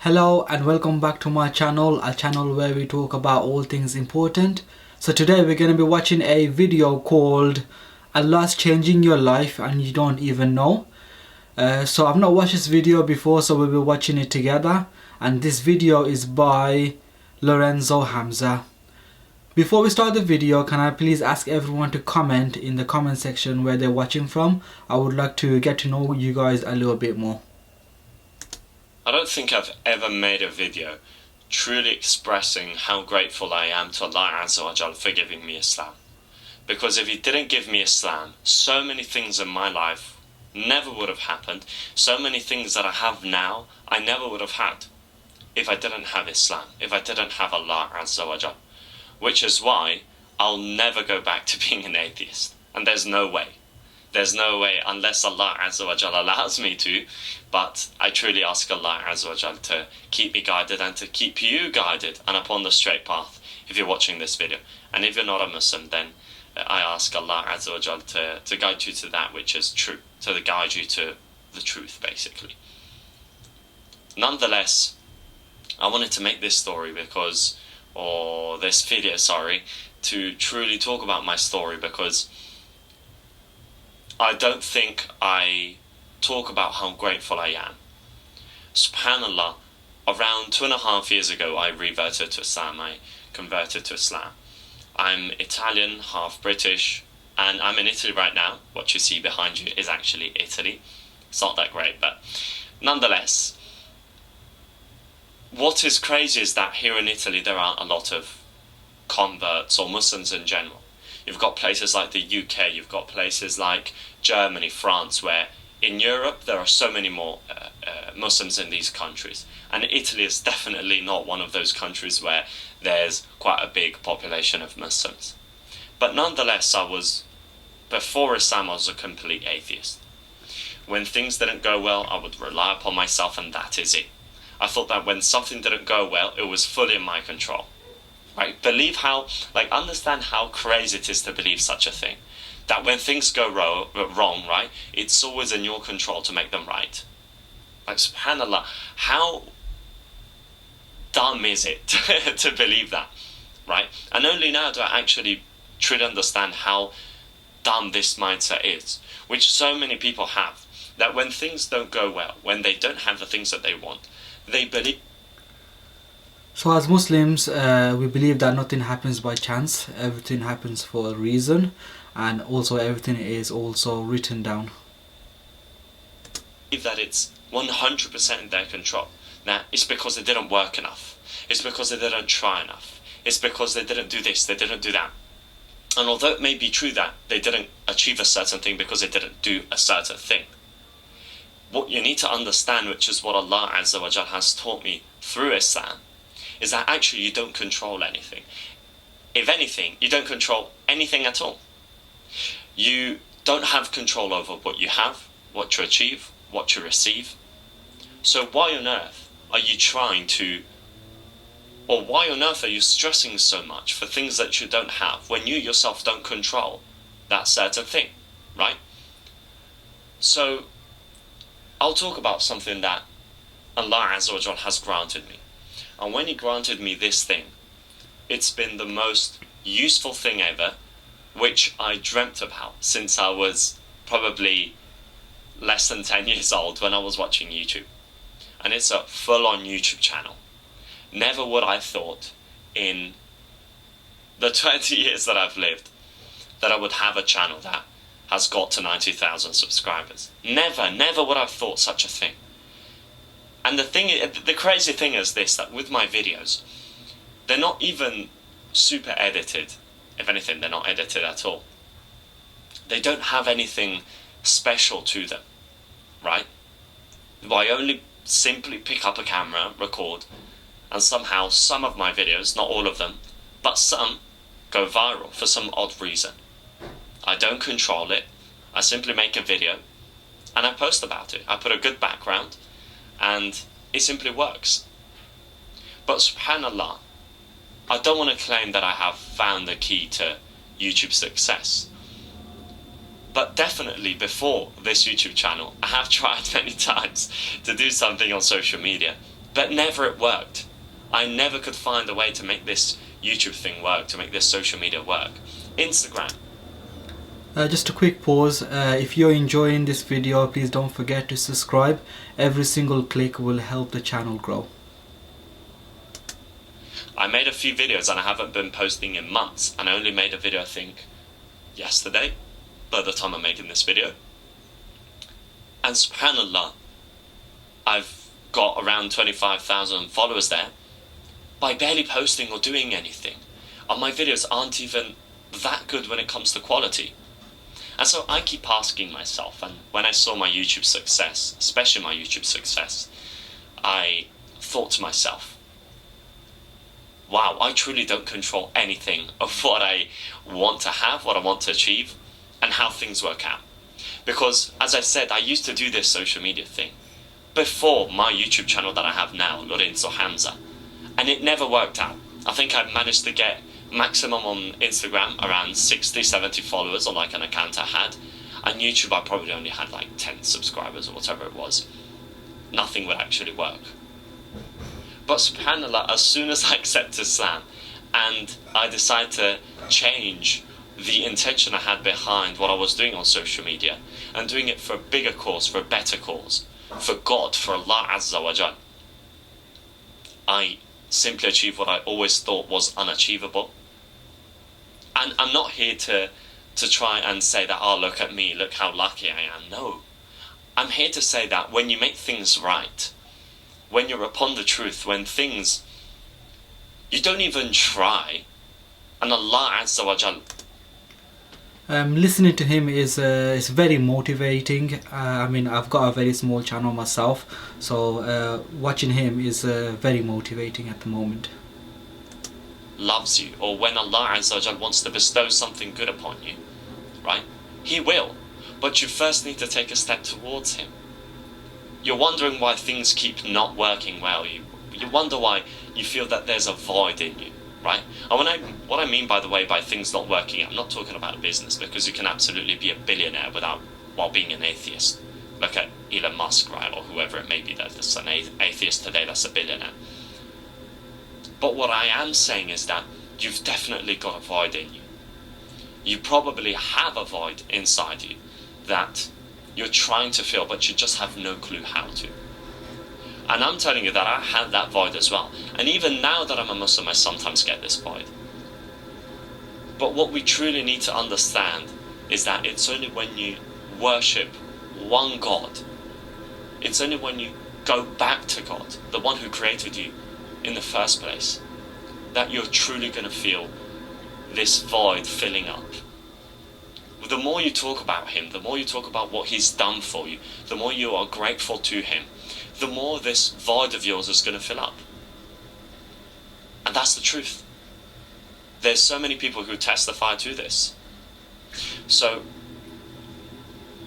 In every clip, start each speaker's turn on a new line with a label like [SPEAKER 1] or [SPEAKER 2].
[SPEAKER 1] Hello and welcome back to my channel, a channel where we talk about all things important. So today we're going to be watching a video called Allah's Changing Your Life and You Don't Even Know. So I've not watched this video before, so we'll be watching it together. And this video is by Lorenzo Hamza. Before we start the video, can I please ask everyone to comment in the comment section where they're watching from? I would like to get to know you guys a little bit more.
[SPEAKER 2] I don't think I've ever made a video truly expressing how grateful I am to Allah Azza wa Jal for giving me Islam. Because if He didn't give me Islam, so many things in my life never would have happened. So many things that I have now, I never would have had if I didn't have Islam, if I didn't have Allah Azza wa Jal. Which is why I'll never go back to being an atheist. And there's no way. There's no way unless Allah Azza wa Jal allows me to. But I truly ask Allah Azza wa Jal to keep me guided and to keep you guided and upon the straight path if you're watching this video. And if you're not a Muslim, then I ask Allah Azza wa Jal to guide you to that which is true. To guide you to the truth, basically. Nonetheless, I wanted to make this story because, or this video, sorry, to truly talk about my story because I don't think I talk about how grateful I am. SubhanAllah, around 2.5 years ago I reverted to Islam, I converted to Islam. I'm Italian, half British, and I'm in Italy right now. What you see behind you is actually Italy. It's not that great, but nonetheless, what is crazy is that here in Italy there are a lot of converts or Muslims in general. You've got places like the UK, you've got places like Germany, France, where in Europe there are so many more Muslims in these countries. And Italy is definitely not one of those countries where there's quite a big population of Muslims. But nonetheless, before Islam, I was a complete atheist. When things didn't go well, I would rely upon myself and that is it. I thought that when something didn't go well, it was fully in my control. Right? Understand how crazy it is to believe such a thing. That when things go wrong, right, it's always in your control to make them right. Like, subhanAllah, how dumb is it to believe that, right? And only now do I actually truly understand how dumb this mindset is, which so many people have, that when things don't go well, when they don't have the things that they want, they believe.
[SPEAKER 1] So as Muslims, we believe that nothing happens by chance, everything happens for a reason, and also everything is also written down.
[SPEAKER 2] That it's 100% in their control. Now, it's because they didn't work enough. It's because they didn't try enough. It's because they didn't do this, they didn't do that. And although it may be true that they didn't achieve a certain thing because they didn't do a certain thing, what you need to understand, which is what Allah Azza wa Jal has taught me through Islam, is that actually you don't control anything. If anything, you don't control anything at all. You don't have control over what you have, what you achieve, what you receive. So why on earth are you why on earth are you stressing so much for things that you don't have when you yourself don't control that certain thing, right? So I'll talk about something that Allah Azza wa Jal has granted me. And when He granted me this thing, it's been the most useful thing ever, which I dreamt about since I was probably less than 10 years old when I was watching YouTube. And it's a full-on YouTube channel. Never would I thought in the 20 years that I've lived that I would have a channel that has got to 90,000 subscribers. Never would I have thought such a thing. And the crazy thing is this, that with my videos, they're not even super edited. If anything, they're not edited at all. They don't have anything special to them, right? I only simply pick up a camera, record, and somehow some of my videos, not all of them, but some, go viral for some odd reason. I don't control it. I simply make a video, and I post about it. I put a good background, and it simply works. But subhanAllah, I don't want to claim that I have found the key to YouTube success. But definitely before this YouTube channel, I have tried many times to do something on social media. But never it worked. I never could find a way to make this YouTube thing work, to make this social media work. Instagram.
[SPEAKER 1] Just a quick pause. If you're enjoying this video, please don't forget to subscribe. Every single click will help the channel grow.
[SPEAKER 2] I made a few videos and I haven't been posting in months, and I only made a video I think yesterday by the time I'm making this video. And subhanallah, I've got around 25,000 followers there by barely posting or doing anything. And my videos aren't even that good when it comes to quality. And so I keep asking myself, and when I saw my YouTube success, especially my YouTube success, I thought to myself, wow, I truly don't control anything of what I want to have, what I want to achieve, and how things work out. Because, as I said, I used to do this social media thing before my YouTube channel that I have now, Lorenzo Hamza, and it never worked out. I think I managed to get maximum on Instagram around 60, 70 followers on like an account I had. On YouTube I probably only had like 10 subscribers or whatever it was. Nothing would actually work. But subhanAllah, as soon as I accepted Islam and I decided to change the intention I had behind what I was doing on social media and doing it for a bigger cause, for a better cause, for God, for Allah Azza wa Jal, I simply achieved what I always thought was unachievable. And I'm not here to try and say that, oh, look at me, look how lucky I am. No. I'm here to say that when you make things right, when you're upon the truth, when things, you don't even try, and Allah Azza wa Jal.
[SPEAKER 1] Listening to him is very motivating. I mean, I've got a very small channel myself, so watching him is very motivating at the moment.
[SPEAKER 2] Loves you, or when Allah Azza wa Jal wants to bestow something good upon you, right? He will, but you first need to take a step towards Him. You're wondering why things keep not working well. You wonder why you feel that there's a void in you, right? And what I mean, by the way, by things not working, I'm not talking about business, because you can absolutely be a billionaire while being an atheist. Look at Elon Musk, right, or whoever it may be that's an atheist today that's a billionaire. But what I am saying is that you've definitely got a void in you. You probably have a void inside you that you're trying to fill, but you just have no clue how to. And I'm telling you that I had that void as well. And even now that I'm a Muslim, I sometimes get this void. But what we truly need to understand is that it's only when you worship one God, it's only when you go back to God, the one who created you in the first place, that you're truly going to feel this void filling up. The more you talk about Him, the more you talk about what He's done for you, the more you are grateful to Him, the more this void of yours is going to fill up. And that's the truth. There's so many people who testify to this. So,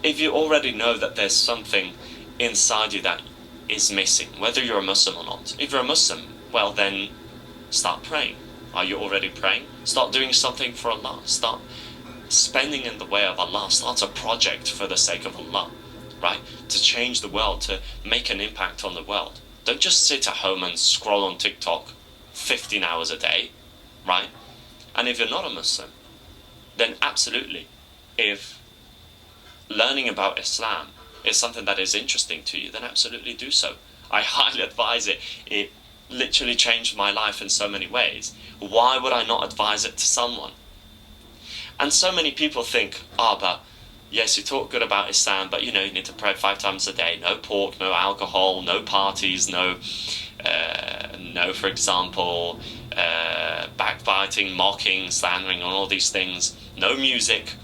[SPEAKER 2] if you already know that there's something inside you that is missing, whether you're a Muslim or not, if you're a Muslim, well then, start praying. Are you already praying? Start doing something for Allah. Start spending in the way of Allah. Start a project for the sake of Allah, right? To change the world, to make an impact on the world. Don't just sit at home and scroll on TikTok 15 hours a day, right? And if you're not a Muslim, then absolutely, if learning about Islam is something that is interesting to you, then absolutely do so. I highly advise it. It literally changed my life in so many ways. Why would I not advise it to someone? And so many people think, but yes, you talk good about Islam, but you need to pray 5 times a day. No pork, no alcohol, no parties, no, for example, backbiting, mocking, slandering, and all these things. No music.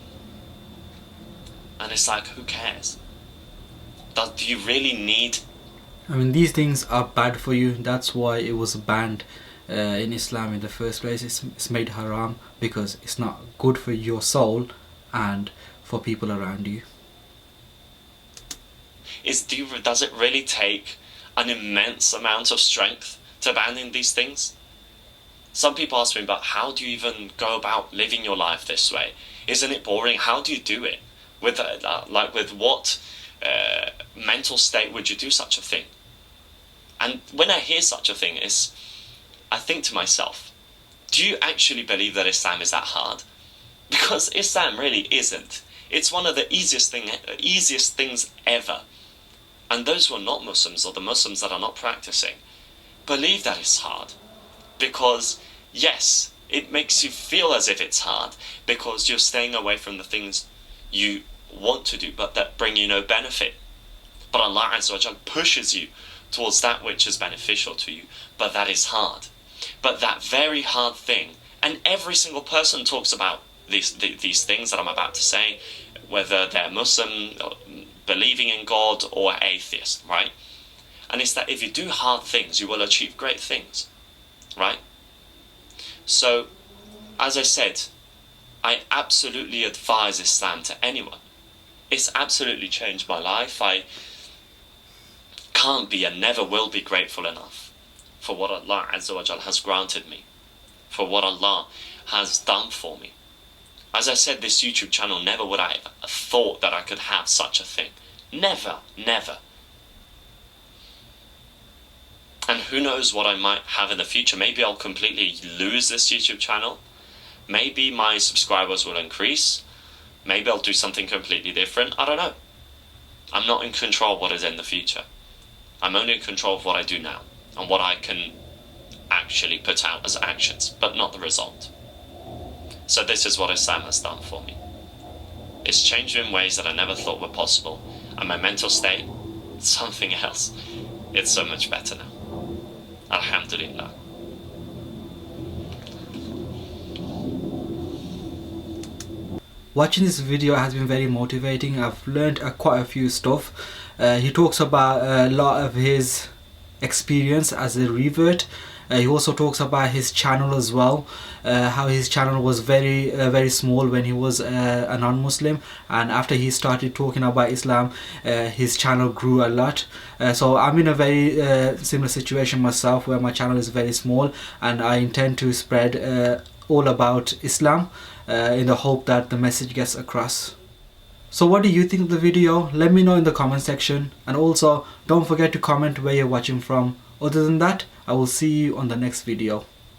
[SPEAKER 2] And it's like, who cares? Do you really need?
[SPEAKER 1] I mean, these things are bad for you. That's why it was banned in Islam in the first place. It's made haram because it's not good for your soul and for people around you.
[SPEAKER 2] Does it really take an immense amount of strength to banning these things? Some people ask me about, how do you even go about living your life this way? Isn't it boring? How do you do it? With what mental state would you do such a thing? And when I hear such a thing, I think to myself, do you actually believe that Islam is that hard? Because Islam really isn't. It's one of the easiest things ever. And those who are not Muslims, or the Muslims that are not practicing, believe that it's hard. Because, yes, it makes you feel as if it's hard, because you're staying away from the things you want to do, but that bring you no benefit. But Allah Azza wa Jal pushes you towards that which is beneficial to you, but that is hard. But that very hard thing, and every single person talks about these things that I'm about to say, whether they're Muslim, believing in God, or atheist, right? And it's that if you do hard things, you will achieve great things, right? So, as I said, I absolutely advise Islam to anyone. It's absolutely changed my life. I can't be and never will be grateful enough for what Allah Azza wa Jal has granted me, for what Allah has done for me. As I said, this YouTube channel, never would I have thought that I could have such a thing. Never, never. And who knows what I might have in the future. Maybe I'll completely lose this YouTube channel. Maybe my subscribers will increase. Maybe I'll do something completely different. I don't know. I'm not in control of what is in the future. I'm only in control of what I do now, and what I can actually put out as actions, but not the result. So this is what Islam has done for me. It's changed me in ways that I never thought were possible, and my mental state, something else. It's so much better now. Alhamdulillah.
[SPEAKER 1] Watching this video has been very motivating. I've learned quite a few stuff. He talks about a lot of his experience as a revert. He also talks about his channel as well, how his channel was very small when he was a non-Muslim, and after he started talking about Islam, his channel grew a lot. So I'm in a very similar situation myself, where my channel is very small, and I intend to spread all about Islam in the hope that the message gets across. So what do you think of the video? Let me know in the comment section, and also don't forget to comment where you're watching from. Other than that, I will see you on the next video.